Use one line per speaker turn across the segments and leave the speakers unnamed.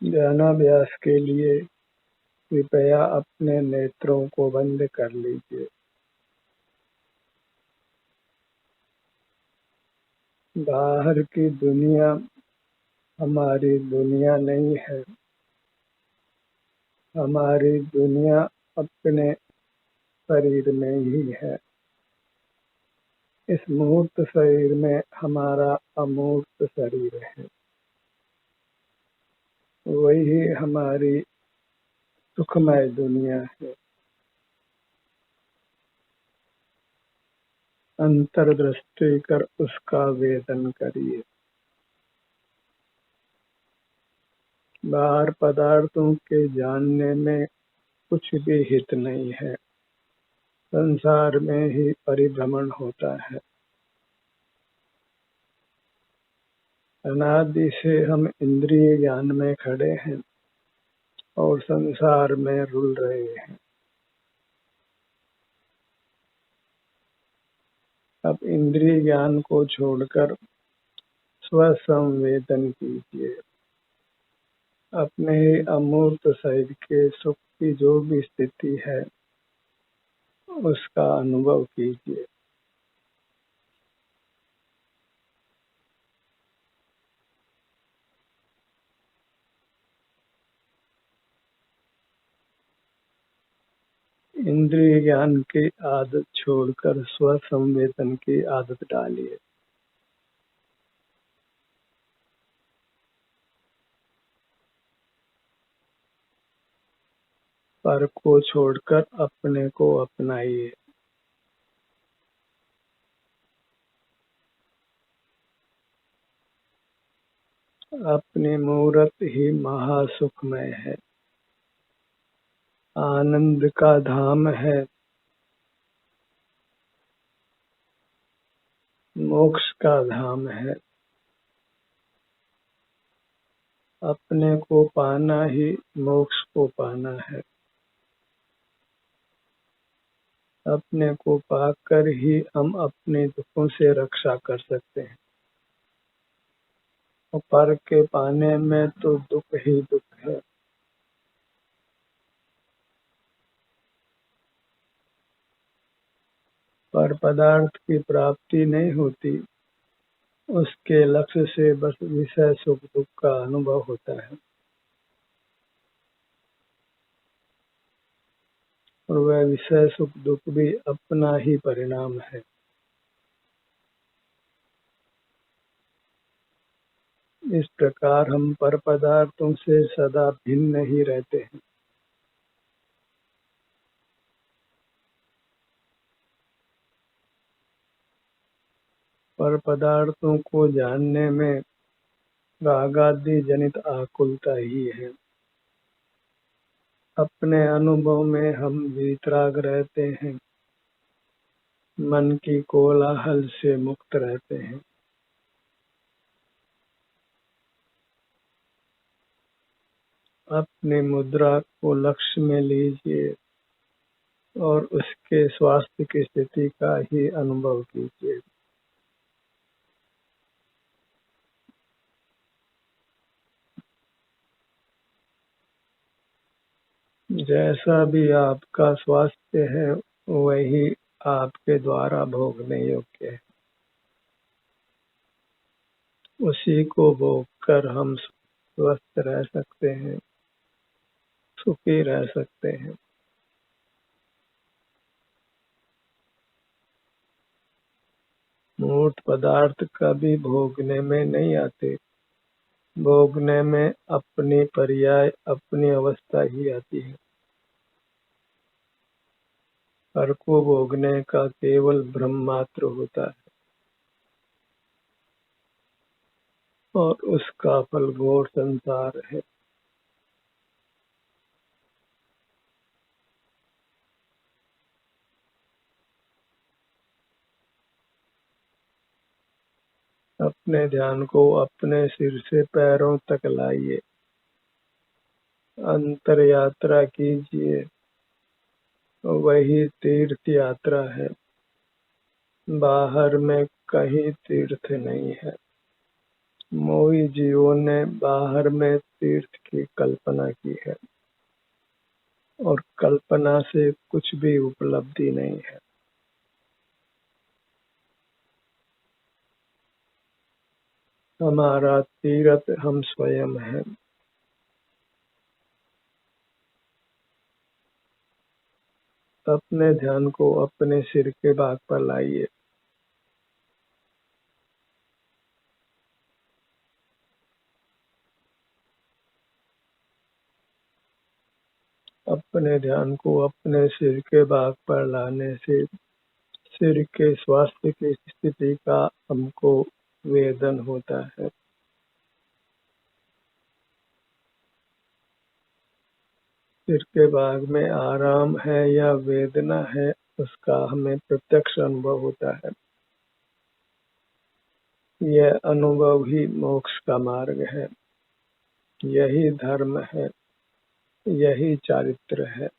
ध्यानाभ्यास के लिए कृपया अपने नेत्रों को बंद कर लीजिए। बाहर की दुनिया हमारी दुनिया नहीं है। हमारी दुनिया अपने शरीर में ही है। इस मूर्त शरीर में हमारा अमूर्त शरीर है। वही हमारी सुखमय दुनिया है। अंतर्दृष्टि कर उसका वेदन करिए। बाहर पदार्थों के जानने में कुछ भी हित नहीं है। संसार में ही परिभ्रमण होता है। अनादि से हम इंद्रिय ज्ञान में खड़े हैं और संसार में रुल रहे हैं। अब इंद्रिय ज्ञान को छोड़कर स्वसंवेदन कीजिए। अपने ही अमूर्त शरीर के सुख की जो भी स्थिति है उसका अनुभव कीजिए। इंद्रिय ज्ञान की आदत छोड़कर स्वसंवेदन की आदत डालिए। पर को छोड़कर अपने को अपनाइए। अपनी मूर्त ही महासुखमय है। आनंद का धाम है। मोक्ष का धाम है। अपने को पाना ही मोक्ष को पाना है। अपने को पाकर ही हम अपने दुखों से रक्षा कर सकते हैं। और पर के पाने में तो दुख ही दुख है। पर पदार्थ की प्राप्ति नहीं होती। उसके लक्ष्य से बस विषय सुख दुख का अनुभव होता है और वह विषय सुख दुख भी अपना ही परिणाम है। इस प्रकार हम पर पदार्थों से सदा भिन्न ही रहते हैं। पर पदार्थों को जानने में रागादि जनित आकुलता ही है। अपने अनुभव में हम वीतराग रहते हैं। मन की कोलाहल से मुक्त रहते हैं। अपनी मुद्रा को लक्ष्य में लीजिए और उसके स्वास्थ्य की स्थिति का ही अनुभव कीजिए। जैसा भी आपका स्वास्थ्य है वही आपके द्वारा भोगने योग्य है। उसी को भोग कर हम स्वस्थ रह सकते हैं, सुखी रह सकते हैं। मूर्त पदार्थ कभी भोगने में नहीं आते। भोगने में अपनी पर्याय अपनी अवस्था ही आती है। पर को भोगने का केवल भ्रम मात्र होता है और उसका फल घोर संसार है। अपने ध्यान को अपने सिर से पैरों तक लाइए। अंतर यात्रा कीजिए। वही तीर्थ यात्रा है। बाहर में कहीं तीर्थ नहीं है। मोही जीवों ने बाहर में तीर्थ की कल्पना की है, और कल्पना से कुछ भी उपलब्धि नहीं है। हमारा तीर्थ हम स्वयं हैं। अपने ध्यान को अपने सिर के भाग पर लाइए। अपने ध्यान को अपने सिर के भाग पर लाने से सिर के स्वास्थ्य की स्थिति का हमको वेदन होता है। सिर के भाग में आराम है या वेदना है, उसका हमें प्रत्यक्ष अनुभव होता है। यह अनुभव ही मोक्ष का मार्ग है, यही धर्म है, यही चारित्र है।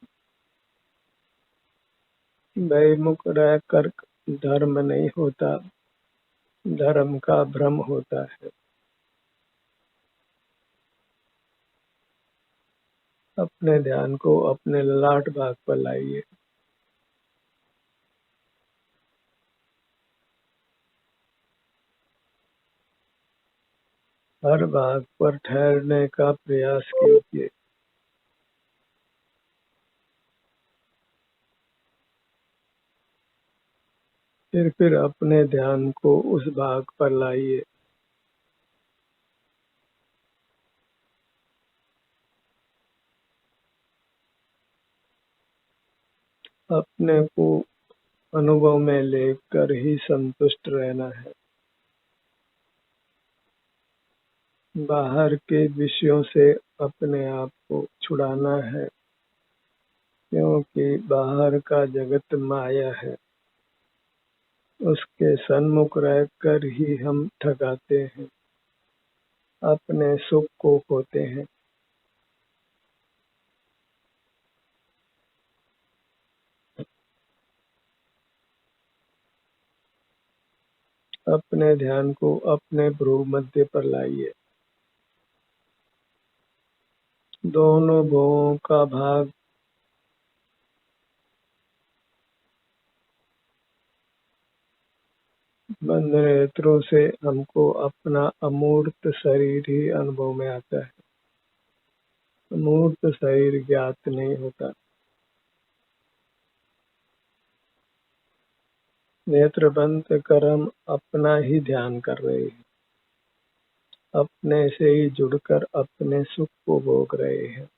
बहिर्मुख रहकर धर्म नहीं होता, धर्म का भ्रम होता है। अपने ध्यान को अपने ललाट भाग पर लाइए। हर भाग पर ठहरने का प्रयास कीजिए। फिर अपने ध्यान को उस भाग पर लाइए। अपने को अनुभव में लेकर ही संतुष्ट रहना है। बाहर के विषयों से अपने आप को छुड़ाना है, क्योंकि बाहर का जगत माया है। उसके सन्मुख रहकर ही हम ठगाते हैं, अपने सुख को खोते हैं। अपने ध्यान को अपने भ्रू मध्य पर लाइए। दोनों भुवों का भाग बंद नेत्रों से हमको अपना अमूर्त शरीर ही अनुभव में आता है। अमूर्त शरीर ज्ञात नहीं होता। नेत्र बंद कर हम अपना ही ध्यान कर रहे हैं, अपने से ही जुड़कर अपने सुख को भोग रहे हैं।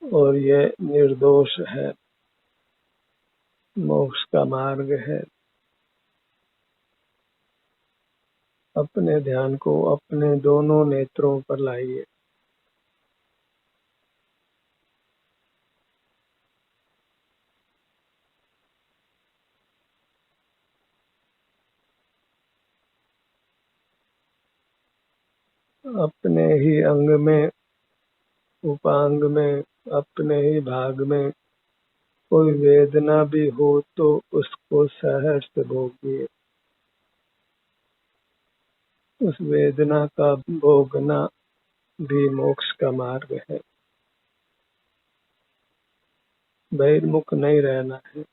और यह निर्दोष है, मोक्ष का मार्ग है। अपने ध्यान को अपने दोनों नेत्रों पर लाइए। अपने ही अंग में, उपांग में, अपने ही भाग में कोई वेदना भी हो तो उसको सहर्ष भोगिए। उस वेदना का भोगना भी मोक्ष का मार्ग है। बहिर्मुख नहीं रहना है।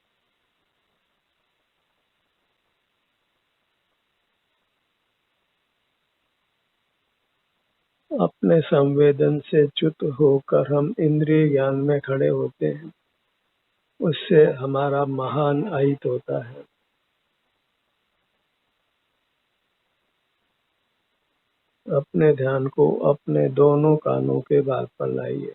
अपने संवेदन से च्युत होकर हम इंद्रिय ज्ञान में खड़े होते हैं, उससे हमारा महान अहित होता है। अपने ध्यान को अपने दोनों कानों के भाग पर लाइए।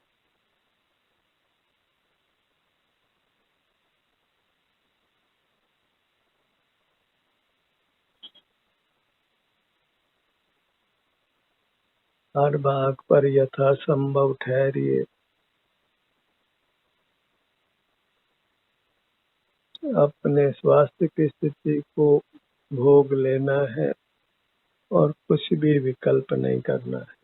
हर भाग पर यथासंभव ठहरिए। अपने स्वास्थ्य की स्थिति को भोग लेना है और कुछ भी विकल्प नहीं करना है।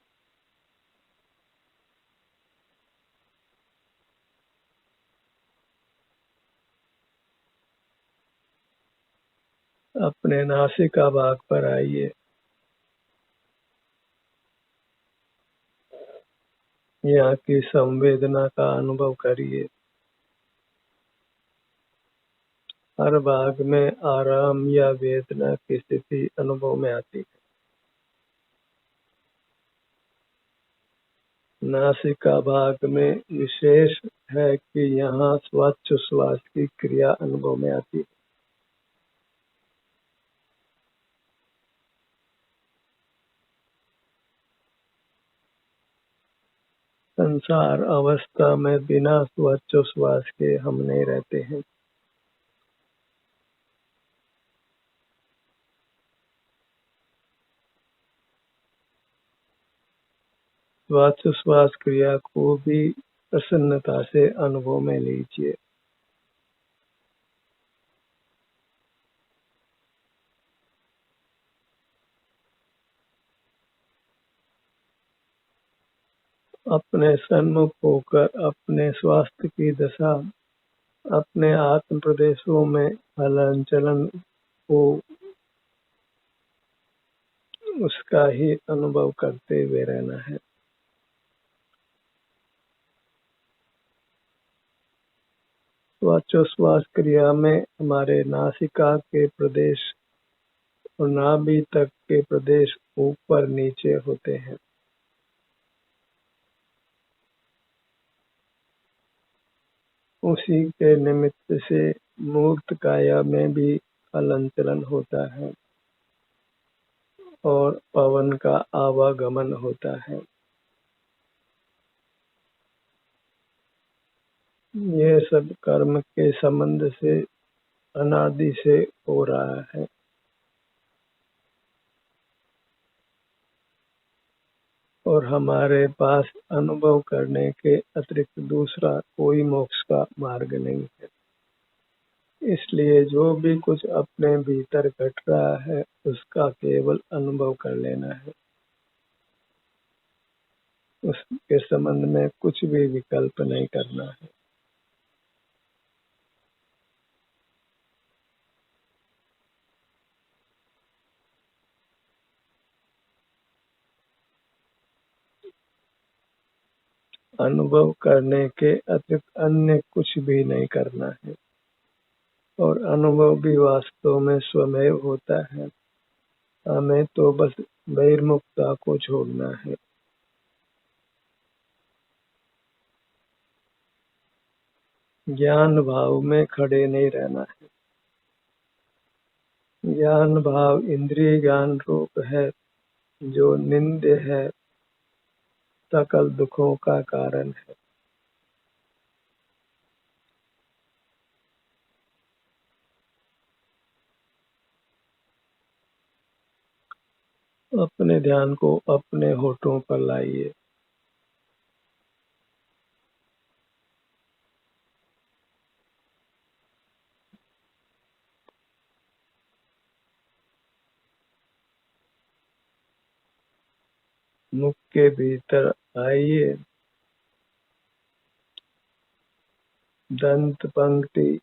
अपने नासिका भाग पर आइए। यहाँ की संवेदना का अनुभव करिए। हर भाग में आराम या वेदना की स्थिति अनुभव में आती है। नासिका भाग में विशेष है कि यहाँ श्वासोच्छ्वास की क्रिया अनुभव में आती है। संसार अवस्था में बिना श्वासोच्छ्वास के हम नहीं रहते हैं। श्वासोच्छ्वास क्रिया को भी प्रसन्नता से अनुभव में लीजिए। अपने सन्मुख होकर अपने स्वास्थ्य की दशा, अपने आत्म प्रदेशों में हलन चलन को उसका ही अनुभव करते हुए रहना है। श्वासोच्छ्वास क्रिया में हमारे नासिका के प्रदेश और नाभि तक के प्रदेश ऊपर नीचे होते हैं। उसी के निमित्त से मूर्त काया में भी हलन चलन होता है और पवन का आवागमन होता है। यह सब कर्म के संबंध से अनादि से हो रहा है। और हमारे पास अनुभव करने के अतिरिक्त दूसरा कोई मोक्ष का मार्ग नहीं है। इसलिए जो भी कुछ अपने भीतर घट रहा है उसका केवल अनुभव कर लेना है। उसके संबंध में कुछ भी विकल्प नहीं करना है। अनुभव करने के अतिरिक्त अन्य कुछ भी नहीं करना है। और अनुभव भी वास्तव में स्वमेव होता है। हमें तो बस बहिर्मुखता को छोड़ना है। ज्ञान भाव में खड़े नहीं रहना है। ज्ञान भाव इंद्रिय ज्ञान रूप है जो निंद्य है, सकल दुखों का कारण है। अपने ध्यान को अपने होठों पर लाइए। मुख के भीतर आइए। दंत पंक्ति,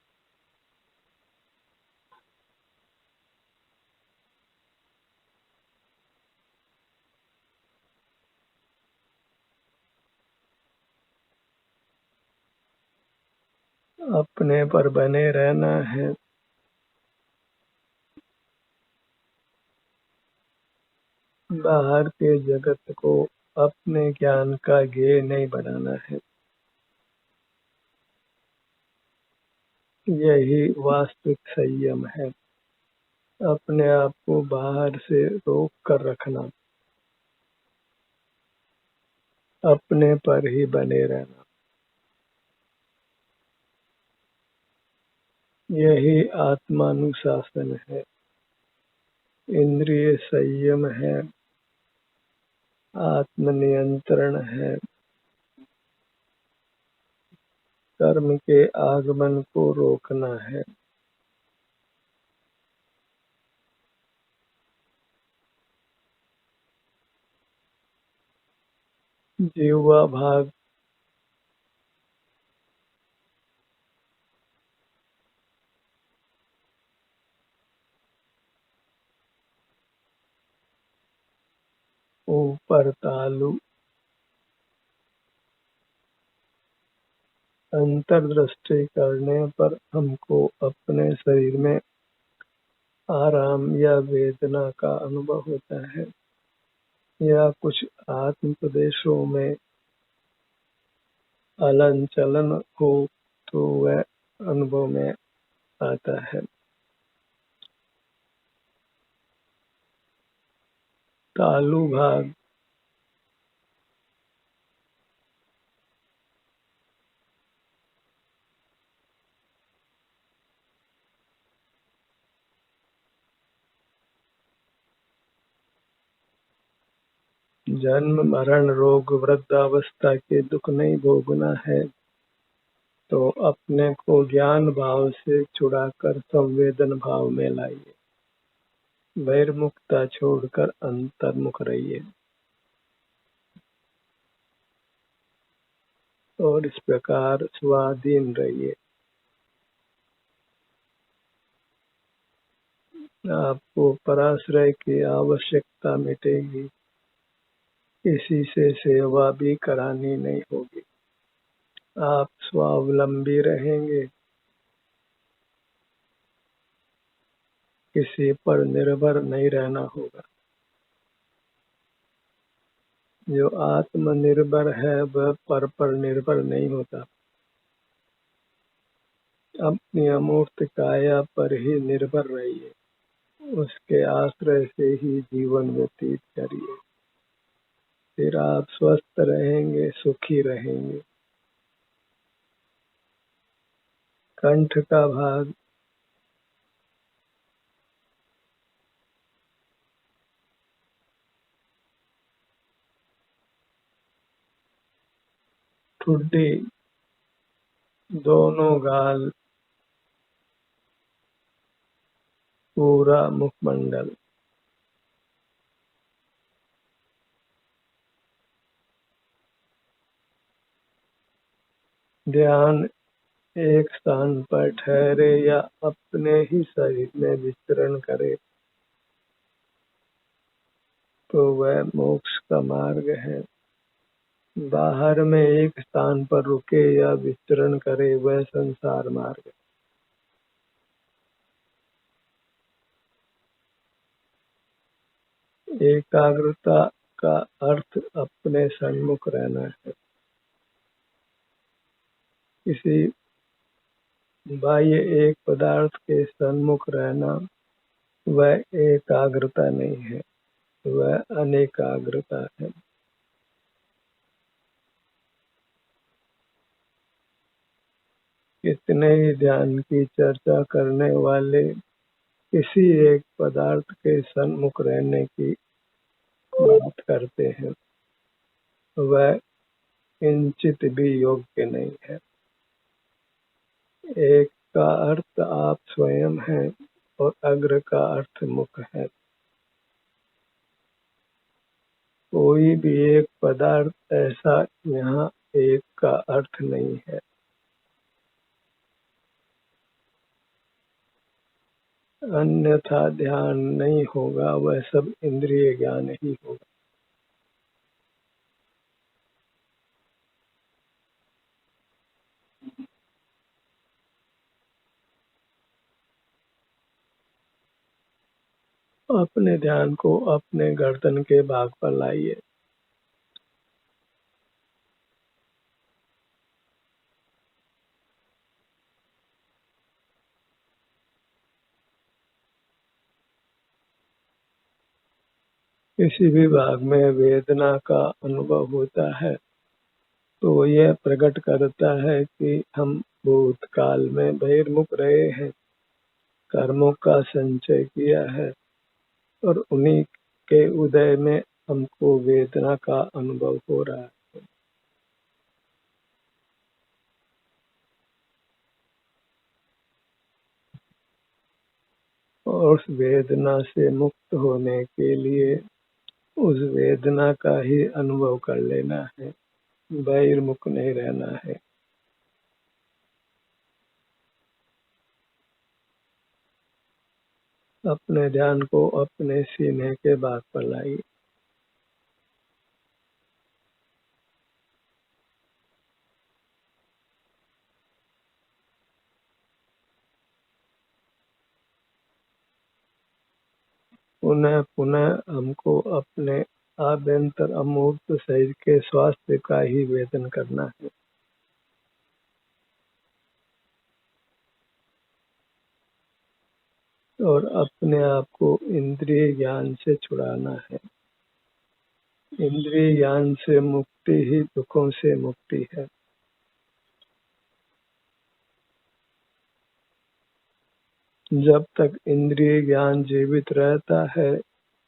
अपने पर बने रहना है। बाहर के जगत को अपने ज्ञान का ध्येय नहीं बनाना है। यही वास्तविक संयम है। अपने आप को बाहर से रोक कर रखना, अपने पर ही बने रहना, यही आत्मानुशासन है। इंद्रिय संयम है, आत्मनियंत्रण है। कर्म के आगमन को रोकना है। जीवा भाग ऊपर तालु अंतर्दृष्टि करने पर हमको अपने शरीर में आराम या वेदना का अनुभव होता है, या कुछ आत्म प्रदेशों में हलन चलन हो तो वह अनुभव में आता है। तालु भाग जन्म मरण रोग वृद्धावस्था के दुख नहीं भोगना है तो अपने को ज्ञान भाव से छुड़ाकर संवेदन भाव में लाइए, बहिर्मुखता छोड़कर अंतर्मुख रहिए और इस प्रकार स्वाधीन रहिए। आपको पराश्रय की आवश्यकता मिटेगी, किसी से सेवा भी करानी नहीं होगी, आप स्वावलंबी रहेंगे, किसी पर निर्भर नहीं रहना होगा। जो आत्मनिर्भर है वह पर निर्भर नहीं होता, अपनी अमूर्त काया पर ही निर्भर रहिए, उसके आश्रय से ही जीवन व्यतीत करिए, फिर आप स्वस्थ रहेंगे, सुखी रहेंगे। कंठ का भाग ठुड्डी, दोनों गाल, पूरा मुखमंडल, ध्यान एक स्थान पर ठहरे या अपने ही शरीर में विचरण करे तो वह मोक्ष का मार्ग है। बाहर में एक स्थान पर रुके या विचरण करे वह संसार मार्ग है। एकाग्रता का अर्थ अपने सन्मुख रहना है, किसी बाह्य एक पदार्थ के सन्मुख रहना वह एकाग्रता नहीं है, वह अनेकाग्रता है। कितने ही ध्यान की चर्चा करने वाले किसी एक पदार्थ के सन्मुख रहने की बात करते हैं, वह किंचित भी योग्य नहीं है। एक का अर्थ आप स्वयं हैं और अग्र का अर्थ मुख है। कोई भी एक पदार्थ ऐसा यहाँ एक का अर्थ नहीं है। अन्यथा ध्यान नहीं होगा, वह सब इंद्रिय ज्ञान ही होगा। अपने ध्यान को अपने गर्दन के भाग पर लाइए, किसी भी भाग में वेदना का अनुभव होता है तो यह प्रकट करता है कि हम भूतकाल में बहिर्मुख रहे हैं, कर्मों का संचय किया है और उन्हीं के उदय में हमको वेदना का अनुभव हो रहा है। और उस वेदना से मुक्त होने के लिए उस वेदना का ही अनुभव कर लेना है, बहिर्मुख नहीं रहना है। अपने ध्यान को अपने सीने के भाग पर लाइए, पुनः पुनः हमको अपने आभ्यंतर अमूर्त शरीर के स्वास्थ्य का ही वेदन करना है और अपने आप को इंद्रिय ज्ञान से छुड़ाना है। इंद्रिय ज्ञान से मुक्ति ही दुखों से मुक्ति है। जब तक इंद्रिय ज्ञान जीवित रहता है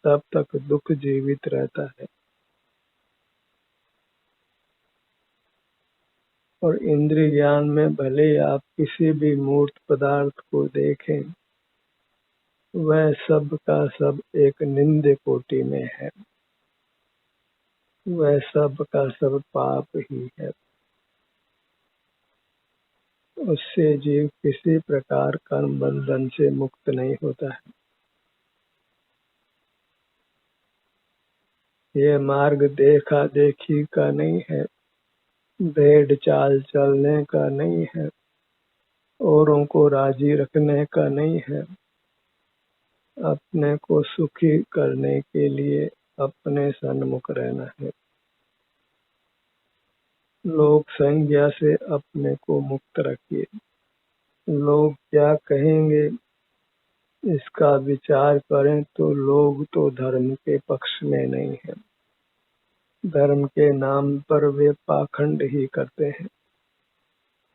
तब तक दुख जीवित रहता है और इंद्रिय ज्ञान में भले आप किसी भी मूर्त पदार्थ को देखें, वह सब का सब एक निंद्य कोटि में है, वह सब का सब पाप ही है। उससे जीव किसी प्रकार कर्म बंधन से मुक्त नहीं होता है। ये मार्ग देखा देखी का नहीं है, भेड़ चाल चलने का नहीं है, औरों को राजी रखने का नहीं है। अपने को सुखी करने के लिए अपने सन्मुख रहना है। लोक संज्ञा से अपने को मुक्त रखिए। लोग क्या कहेंगे इसका विचार करें तो लोग तो धर्म के पक्ष में नहीं है। धर्म के नाम पर वे पाखंड ही करते हैं,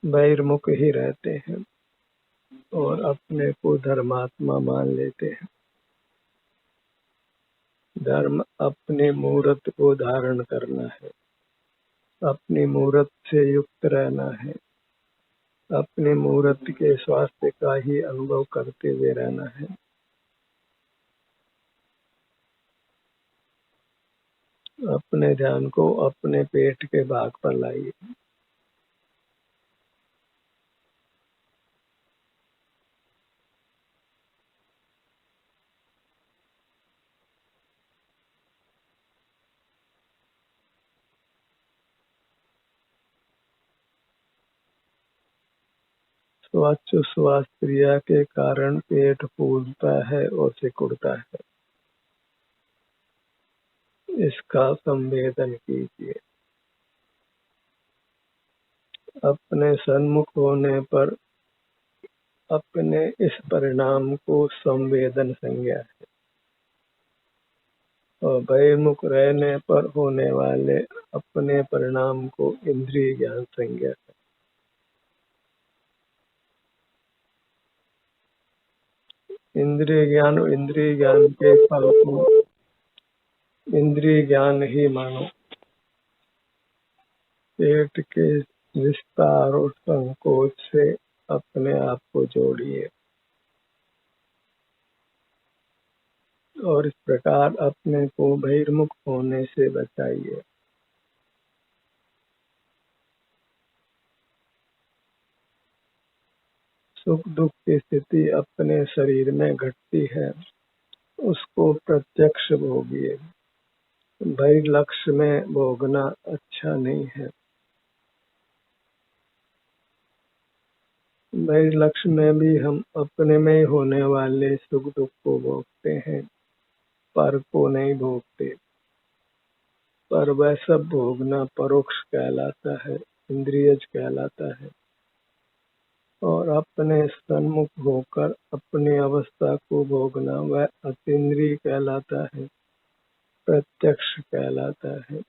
बहिर्मुख ही रहते हैं और अपने को धर्मात्मा मान लेते हैं। धर्म अपने मूर्त को धारण करना है, अपनी मूर्त से युक्त रहना है, अपने मूर्त के स्वास्थ्य का ही अनुभव करते हुए रहना है। अपने ध्यान को अपने पेट के भाग पर लाइए। श्वास क्रिया के कारण पेट फूलता है और सिकुड़ता है, इसका संवेदन कीजिए। अपने सन्मुख होने पर अपने इस परिणाम को संवेदन संज्ञा है और बहिर्मुख रहने पर होने वाले अपने परिणाम को इंद्रिय ज्ञान संज्ञा है। इंद्रिय ज्ञान के फल को इंद्रिय ज्ञान ही मानो। पेट के विस्तार और संकोच से अपने आप को जोड़िए और इस प्रकार अपने को बहिर्मुख होने से बचाइए। सुख दुख की स्थिति अपने शरीर में घटती है, उसको प्रत्यक्ष भोगिए। बहिर्लक्ष्य में भोगना अच्छा नहीं है। बहिर्लक्ष्य में भी हम अपने में होने वाले सुख दुख को भोगते हैं, पर को नहीं भोगते। पर वह सब भोगना परोक्ष कहलाता है, इंद्रियज कहलाता है और अपने सन्मुख होकर अपनी अवस्था को भोगना वह अतीन्द्रिय कहलाता है, प्रत्यक्ष कहलाता है।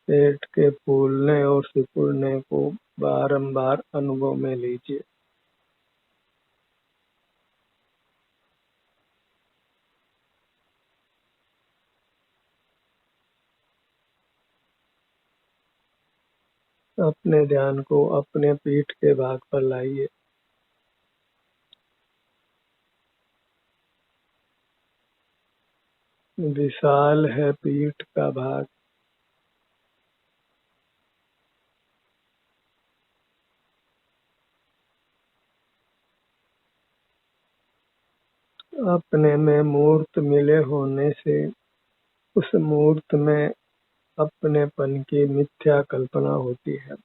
पेट के फूलने और सिकुड़ने को बारंबार अनुभव में लीजिए। अपने ध्यान को अपने पीठ के भाग पर लाइए। विशाल है पीठ का भाग। अपने में मूर्त मिले होने से उस मूर्त में अपनेपन की मिथ्या कल्पना होती है।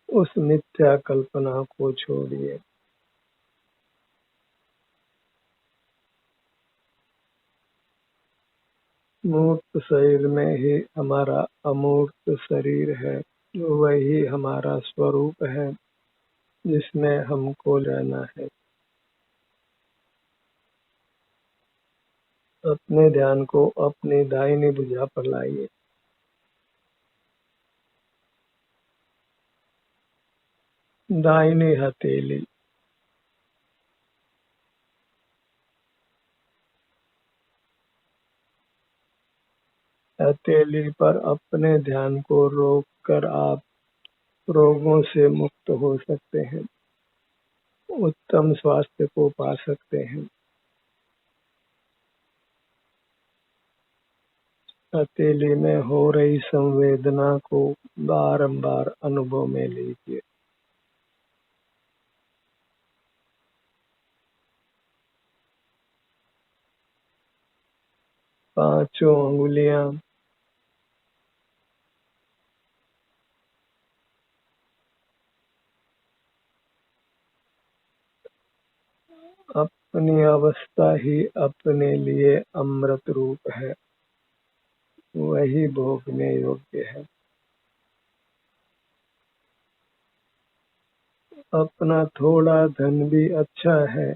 उस मिथ्या कल्पना को छोड़िए। मूर्त शरीर में ही हमारा अमूर्त शरीर है, वही हमारा स्वरूप है जिसमें हमको रहना है। अपने ध्यान को अपनी दाहिनी भुजा पर लाइए। दाहिनी हथेली, हथेली पर अपने ध्यान को रोक कर आप रोगों से मुक्त हो सकते हैं, उत्तम स्वास्थ्य को पा सकते हैं। हथेली में हो रही संवेदना को बारंबार अनुभव में लीजिए। 5 अंगुलियां अपनी अवस्था ही अपने लिए अमृत रूप है, वही भोगने योग्य है। अपना थोड़ा धन भी अच्छा है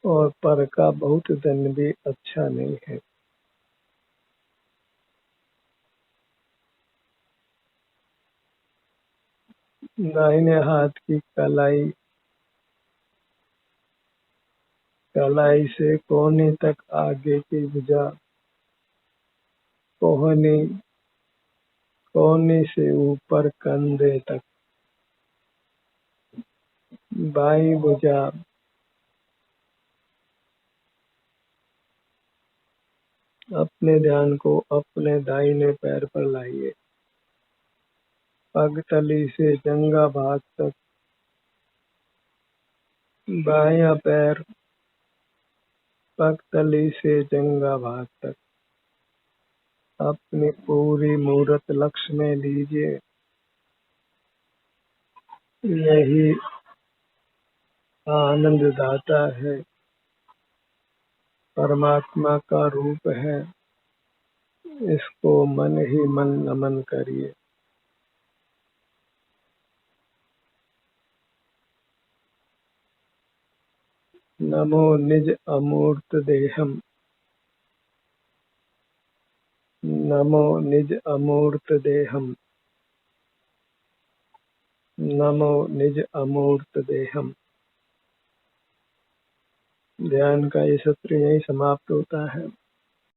और पर का बहुत धन भी अच्छा नहीं है। दाहिने हाथ की कलाई से कोहनी तक आगे की भुजा, कोहनी कोहनी से ऊपर कंधे तक, बाईं भुजा अपने ध्यान को अपने दाहिने पैर पर लाइए। पगतली से जंघा भाग तक, बायां पैर पगतली से जंघा भाग तक अपनी पूरी मूर्त लक्ष्य में लीजिए। यही आनंद दाता है, परमात्मा का रूप है, इसको मन ही मन नमन करिए। नमो निज अमूर्त देहम, नमो निज अमूर्त देहम, नमो निज अमूर्त देहम। ध्यान का ये सत्र यही समाप्त होता है।